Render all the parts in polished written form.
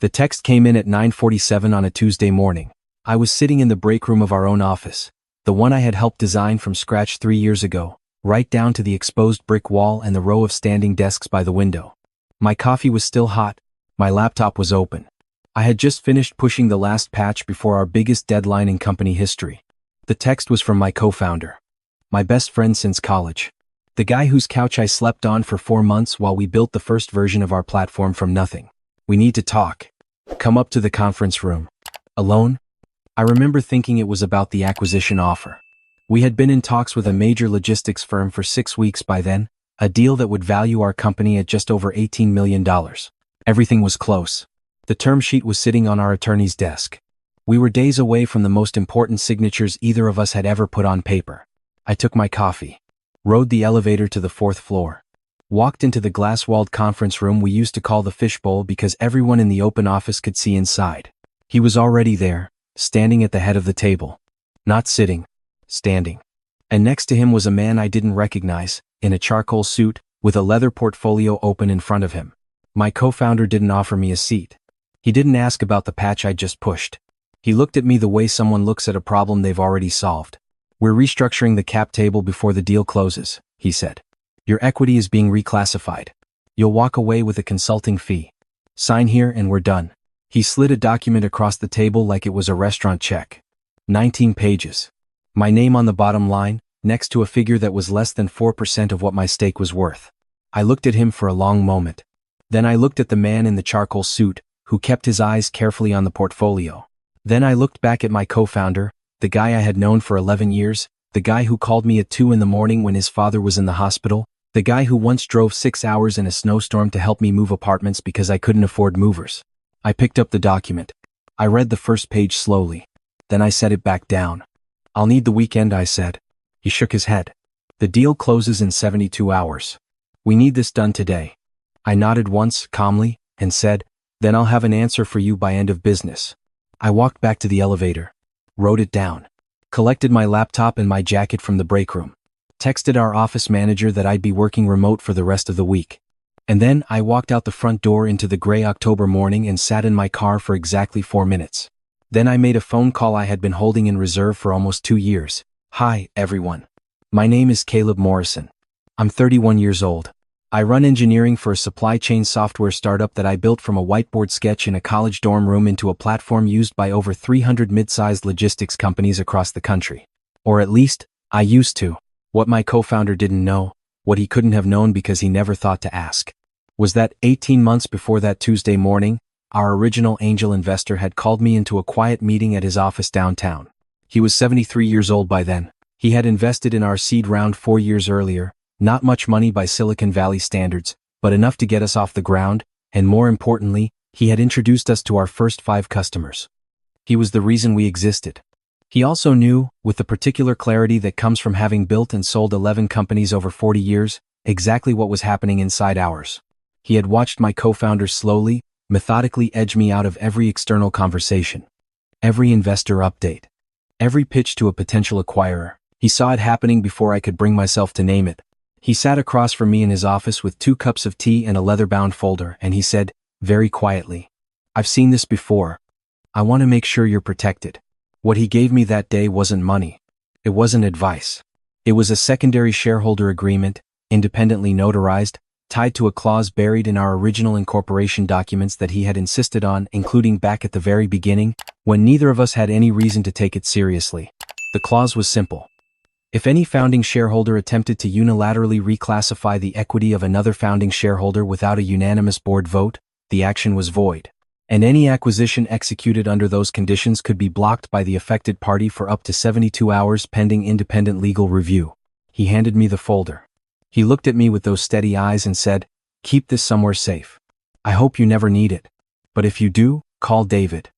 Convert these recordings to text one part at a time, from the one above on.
The text came in at 9:47 on a Tuesday morning. I was sitting in the break room of our own office, the one I had helped design from scratch 3 years ago, right down to the exposed brick wall and the row of standing desks by the window. My coffee was still hot, my laptop was open. I had just finished pushing the last patch before our biggest deadline in company history. The text was from my co-founder, my best friend since college, the guy whose couch I slept on for 4 months while we built the first version of our platform from nothing. "We need to talk. Come up to the conference room." Alone? I remember thinking it was about the acquisition offer. We had been in talks with a major logistics firm for 6 weeks by then, a deal that would value our company at just over $18 million. Everything was close. The term sheet was sitting on our attorney's desk. We were days away from the most important signatures either of us had ever put on paper. I took my coffee, rode the elevator to the 4th floor, walked into the glass-walled conference room we used to call the fishbowl because everyone in the open office could see inside. He was already there, standing at the head of the table. Not sitting, standing. And next to him was a man I didn't recognize, in a charcoal suit, with a leather portfolio open in front of him. My co-founder didn't offer me a seat. He didn't ask about the patch I'd just pushed. He looked at me the way someone looks at a problem they've already solved. "We're restructuring the cap table before the deal closes," he said. "Your equity is being reclassified. You'll walk away with a consulting fee. Sign here and we're done." He slid a document across the table like it was a restaurant check. 19 pages. My name on the bottom line, next to a figure that was less than 4% of what my stake was worth. I looked at him for a long moment. Then I looked at the man in the charcoal suit, who kept his eyes carefully on the portfolio. Then I looked back at my co-founder, the guy I had known for 11 years, the guy who called me at 2 in the morning when his father was in the hospital, the guy who once drove 6 hours in a snowstorm to help me move apartments because I couldn't afford movers. I picked up the document. I read the first page slowly. Then I set it back down. "I'll need the weekend," I said. He shook his head. "The deal closes in 72 hours. We need this done today." I nodded once, calmly, and said, "Then I'll have an answer for you by end of business." I walked back to the elevator, wrote it down, collected my laptop and my jacket from the break room, texted our office manager that I'd be working remote for the rest of the week. And then I walked out the front door into the gray October morning and sat in my car for exactly 4 minutes. Then I made a phone call I had been holding in reserve for almost 2 years. "Hi, everyone. My name is Caleb Morrison. I'm 31 years old. I run engineering for a supply chain software startup that I built from a whiteboard sketch in a college dorm room into a platform used by over 300 mid-sized logistics companies across the country. Or at least, I used to." What my co-founder didn't know, what he couldn't have known because he never thought to ask, was that 18 months before that Tuesday morning, our original angel investor had called me into a quiet meeting at his office downtown. He was 73 years old by then. He had invested in our seed round 4 years earlier, not much money by Silicon Valley standards, but enough to get us off the ground, and more importantly, he had introduced us to our first 5 customers. He was the reason we existed. He also knew, with the particular clarity that comes from having built and sold 11 companies over 40 years, exactly what was happening inside ours. He had watched my co-founder slowly, methodically edge me out of every external conversation, every investor update, every pitch to a potential acquirer. He saw it happening before I could bring myself to name it. He sat across from me in his office with 2 cups of tea and a leather-bound folder, and he said, very quietly, "I've seen this before. I want to make sure you're protected." What he gave me that day wasn't money. It wasn't advice. It was a secondary shareholder agreement, independently notarized, tied to a clause buried in our original incorporation documents that he had insisted on, including back at the very beginning, when neither of us had any reason to take it seriously. The clause was simple. If any founding shareholder attempted to unilaterally reclassify the equity of another founding shareholder without a unanimous board vote, the action was void. And any acquisition executed under those conditions could be blocked by the affected party for up to 72 hours pending independent legal review. He handed me the folder. He looked at me with those steady eyes and said, "Keep this somewhere safe. I hope you never need it. But if you do, call David."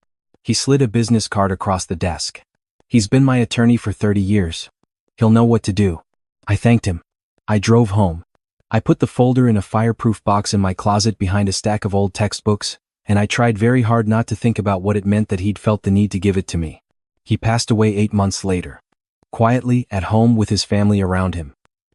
He slid a business card across the desk. "He's been my attorney for 30 years. He'll know what to do." I thanked him. I drove home. I put the folder in a fireproof box in my closet behind a stack of old textbooks, and I tried very hard not to think about what it meant that he'd felt the need to give it to me. He passed away 8 months later. Quietly, at home with his family around him.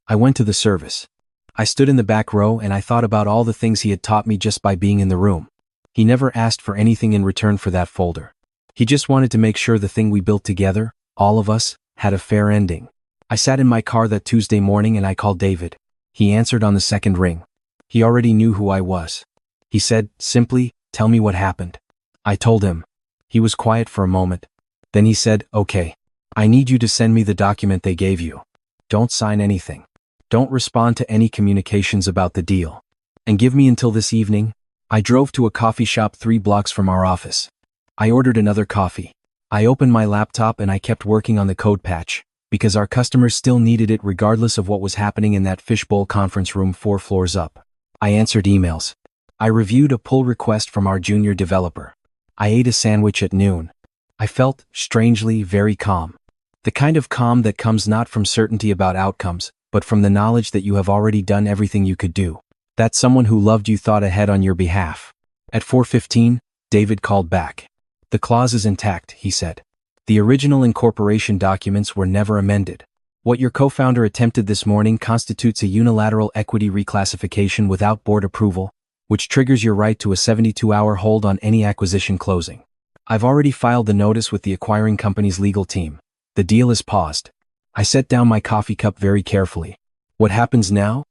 I went to the service. I stood in the back row and I thought about all the things he had taught me just by being in the room. He never asked for anything in return for that folder. He just wanted to make sure the thing we built together, all of us, had a fair ending. I sat in my car that Tuesday morning and I called David. He answered on the second ring. He already knew who I was. He said, simply, "Tell me what happened." I told him. He was quiet for a moment. Then he said, "Okay. I need you to send me the document they gave you. Don't sign anything. Don't respond to any communications about the deal. And give me until this evening." I drove to a coffee shop 3 blocks from our office. I ordered another coffee. I opened my laptop and I kept working on the code patch, because our customers still needed it regardless of what was happening in that fishbowl conference room 4 floors up. I answered emails. I reviewed a pull request from our junior developer. I ate a sandwich at noon. I felt, strangely, very calm. The kind of calm that comes not from certainty about outcomes, but from the knowledge that you have already done everything you could do. That someone who loved you thought ahead on your behalf. At 4:15, David called back. "The clause is intact," he said. "The original incorporation documents were never amended. What your co-founder attempted this morning constitutes a unilateral equity reclassification without board approval, which triggers your right to a 72-hour hold on any acquisition closing. I've already filed the notice with the acquiring company's legal team. The deal is paused." I set down my coffee cup very carefully. "What happens now?"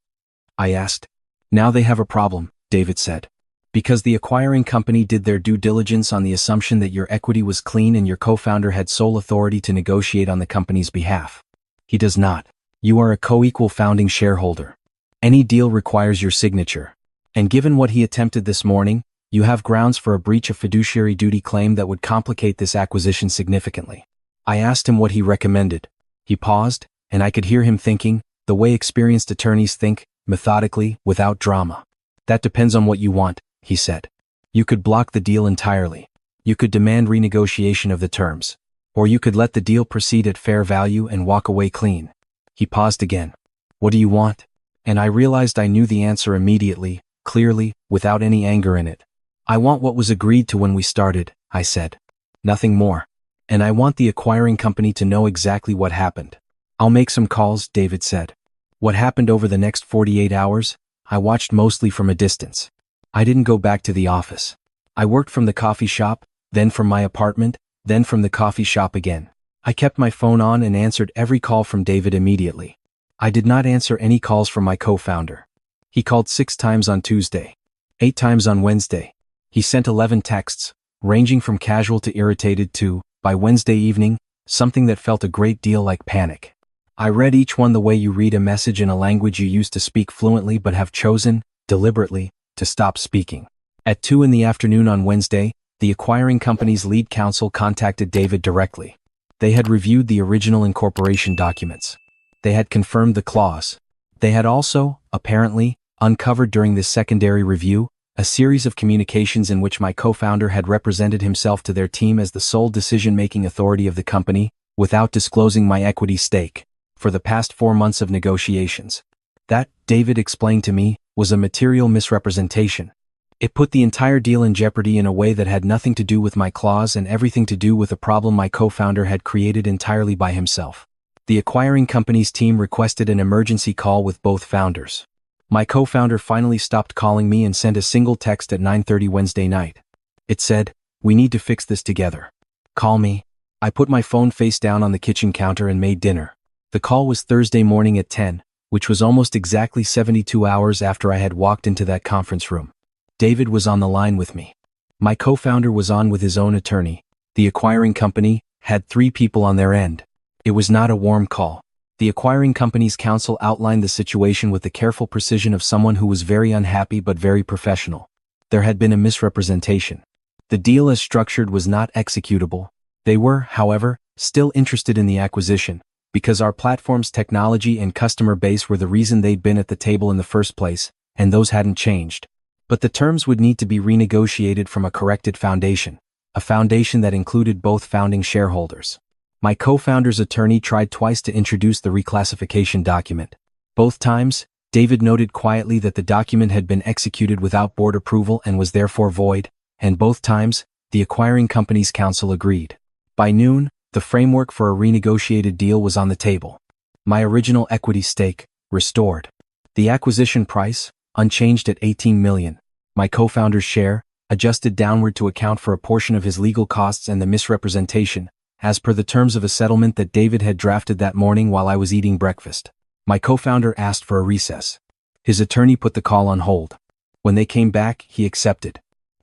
I asked. "Now they have a problem," David said. "Because the acquiring company did their due diligence on the assumption that your equity was clean and your co-founder had sole authority to negotiate on the company's behalf. He does not. You are a co-equal founding shareholder. Any deal requires your signature. And given what he attempted this morning, you have grounds for a breach of fiduciary duty claim that would complicate this acquisition significantly." I asked him what he recommended. He paused, and I could hear him thinking, the way experienced attorneys think, methodically, without drama. "That depends on what you want," he said. "You could block the deal entirely. You could demand renegotiation of the terms. Or you could let the deal proceed at fair value and walk away clean." He paused again. "What do you want?" And I realized I knew the answer immediately, clearly, without any anger in it. "I want what was agreed to when we started," I said. "Nothing more. And I want the acquiring company to know exactly what happened." "I'll make some calls," David said. What happened over the next 48 hours, I watched mostly from a distance. I didn't go back to the office. I worked from the coffee shop, then from my apartment, then from the coffee shop again. I kept my phone on and answered every call from David immediately. I did not answer any calls from my co-founder. He called 6 times on Tuesday, 8 times on Wednesday. He sent 11 texts, ranging from casual to irritated to, by Wednesday evening, something that felt a great deal like panic. I read each one the way you read a message in a language you used to speak fluently but have chosen, deliberately, to stop speaking. At 2 in the afternoon on Wednesday, the acquiring company's lead counsel contacted David directly. They had reviewed the original incorporation documents. They had confirmed the clause. They had also, apparently, uncovered during this secondary review, a series of communications in which my co-founder had represented himself to their team as the sole decision-making authority of the company, without disclosing my equity stake, for the past 4 months of negotiations. That, David explained to me, was a material misrepresentation. It put the entire deal in jeopardy in a way that had nothing to do with my clause and everything to do with a problem my co-founder had created entirely by himself. The acquiring company's team requested an emergency call with both founders. My co-founder finally stopped calling me and sent a single text at 9:30 Wednesday night. It said, "We need to fix this together. Call me." I put my phone face down on the kitchen counter and made dinner. The call was Thursday morning at 10, which was almost exactly 72 hours after I had walked into that conference room. David was on the line with me. My co-founder was on with his own attorney. The acquiring company had 3 people on their end. It was not a warm call. The acquiring company's counsel outlined the situation with the careful precision of someone who was very unhappy but very professional. There had been a misrepresentation. The deal as structured was not executable. They were, however, still interested in the acquisition, because our platform's technology and customer base were the reason they'd been at the table in the first place, and those hadn't changed. But the terms would need to be renegotiated from a corrected foundation, a foundation that included both founding shareholders. My co-founder's attorney tried twice to introduce the reclassification document. Both times, David noted quietly that the document had been executed without board approval and was therefore void, and both times, the acquiring company's counsel agreed. By noon, the framework for a renegotiated deal was on the table. My original equity stake, restored. The acquisition price, unchanged at $18 million. My co-founder's share, adjusted downward to account for a portion of his legal costs and the misrepresentation, as per the terms of a settlement that David had drafted that morning while I was eating breakfast. My co-founder asked for a recess. His attorney put the call on hold. When they came back, he accepted.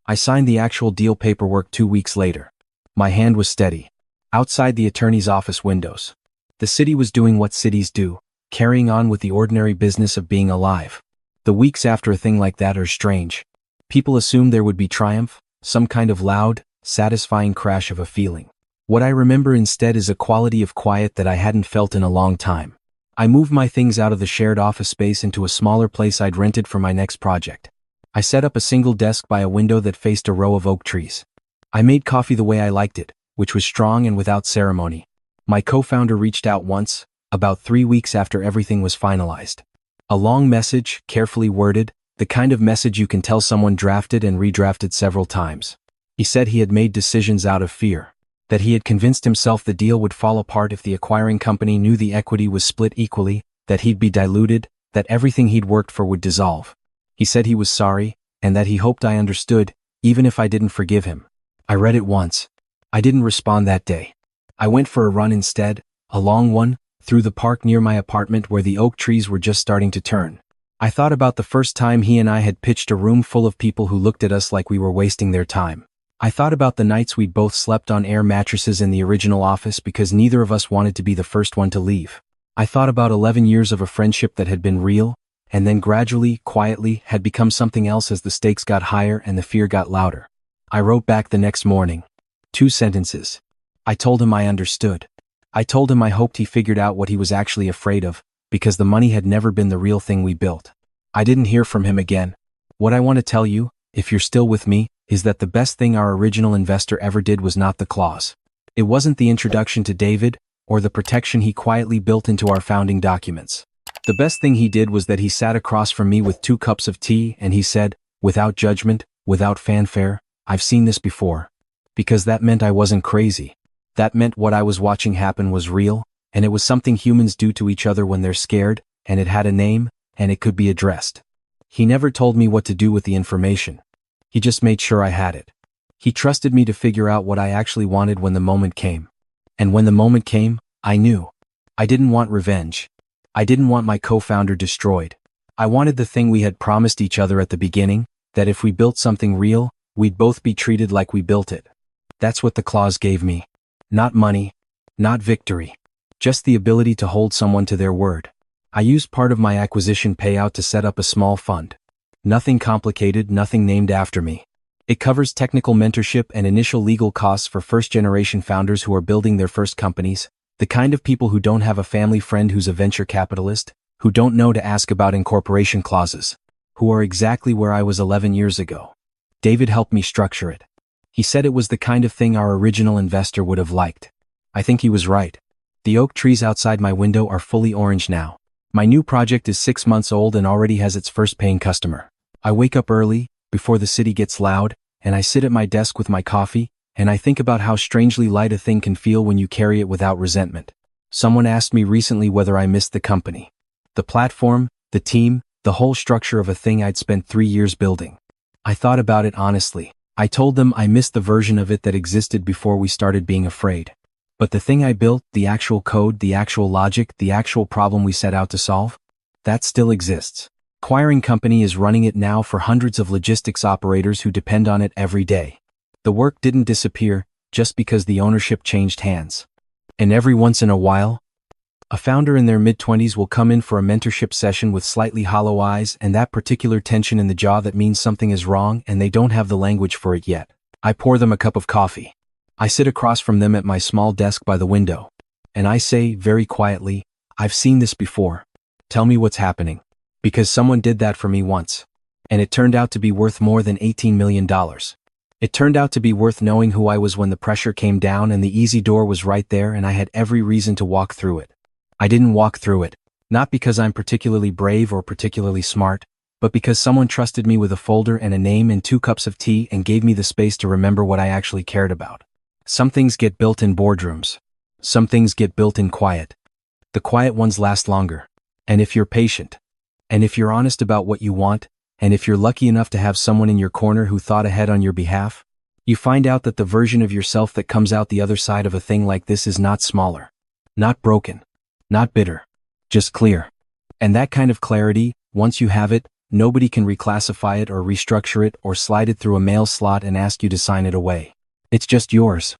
I signed the actual deal paperwork 2 weeks later. My hand was steady. Outside the attorney's office windows. The city was doing what cities do, carrying on with the ordinary business of being alive. The weeks after a thing like that are strange. People assume there would be triumph, some kind of loud, satisfying crash of a feeling. What I remember instead is a quality of quiet that I hadn't felt in a long time. I moved my things out of the shared office space into a smaller place I'd rented for my next project. I set up a single desk by a window that faced a row of oak trees. I made coffee the way I liked it, which was strong and without ceremony. My co-founder reached out once, about 3 weeks after everything was finalized. A long message, carefully worded, the kind of message you can tell someone drafted and redrafted several times. He said he had made decisions out of fear. That he had convinced himself the deal would fall apart if the acquiring company knew the equity was split equally, that he'd be diluted, that everything he'd worked for would dissolve. He said he was sorry, and that he hoped I understood, even if I didn't forgive him. I read it once. I didn't respond that day. I went for a run instead, a long one, through the park near my apartment where the oak trees were just starting to turn. I thought about the first time he and I had pitched a room full of people who looked at us like we were wasting their time. I thought about the nights we'd both slept on air mattresses in the original office because neither of us wanted to be the first one to leave. I thought about 11 years of a friendship that had been real, and then gradually, quietly, had become something else as the stakes got higher and the fear got louder. I wrote back the next morning. 2 sentences. I told him I understood. I told him I hoped he figured out what he was actually afraid of, because the money had never been the real thing we built. I didn't hear from him again. What I want to tell you, if you're still with me, is that the best thing our original investor ever did was not the clause. It wasn't the introduction to David, or the protection he quietly built into our founding documents. The best thing he did was that he sat across from me with 2 cups of tea and he said, without judgment, without fanfare, "I've seen this before." Because that meant I wasn't crazy. That meant what I was watching happen was real, and it was something humans do to each other when they're scared, and it had a name, and it could be addressed. He never told me what to do with the information. He just made sure I had it. He trusted me to figure out what I actually wanted when the moment came. And when the moment came, I knew. I didn't want revenge. I didn't want my co-founder destroyed. I wanted the thing we had promised each other at the beginning, that if we built something real, we'd both be treated like we built it. That's what the clause gave me. Not money, not victory. Just the ability to hold someone to their word. I used part of my acquisition payout to set up a small fund. Nothing complicated, nothing named after me. It covers technical mentorship and initial legal costs for first-generation founders who are building their first companies, the kind of people who don't have a family friend who's a venture capitalist, who don't know to ask about incorporation clauses, who are exactly where I was 11 years ago. David helped me structure it. He said it was the kind of thing our original investor would have liked. I think he was right. The oak trees outside my window are fully orange now. My new project is 6 months old and already has its first paying customer. I wake up early, before the city gets loud, and I sit at my desk with my coffee, and I think about how strangely light a thing can feel when you carry it without resentment. Someone asked me recently whether I missed the company. The platform, the team, the whole structure of a thing I'd spent 3 years building. I thought about it honestly. I told them I missed the version of it that existed before we started being afraid. But the thing I built, the actual code, the actual logic, the actual problem we set out to solve, that still exists. Acquiring company is running it now for hundreds of logistics operators who depend on it every day. The work didn't disappear just because the ownership changed hands. And every once in a while, a founder in their mid-20s will come in for a mentorship session with slightly hollow eyes and that particular tension in the jaw that means something is wrong and they don't have the language for it yet. I pour them a cup of coffee. I sit across from them at my small desk by the window. And I say, very quietly, "I've seen this before. Tell me what's happening." Because someone did that for me once. And it turned out to be worth more than $18 million. It turned out to be worth knowing who I was when the pressure came down and the easy door was right there and I had every reason to walk through it. I didn't walk through it, not because I'm particularly brave or particularly smart, but because someone trusted me with a folder and a name and 2 cups of tea and gave me the space to remember what I actually cared about. Some things get built in boardrooms. Some things get built in quiet. The quiet ones last longer. And if you're patient, and if you're honest about what you want, And if you're lucky enough to have someone in your corner who thought ahead on your behalf, you find out that the version of yourself that comes out the other side of a thing like this is not smaller, not broken, not bitter, just clear. And that kind of clarity, once you have it, nobody can reclassify it or restructure it or slide it through a mail slot and ask you to sign it away. It's just yours.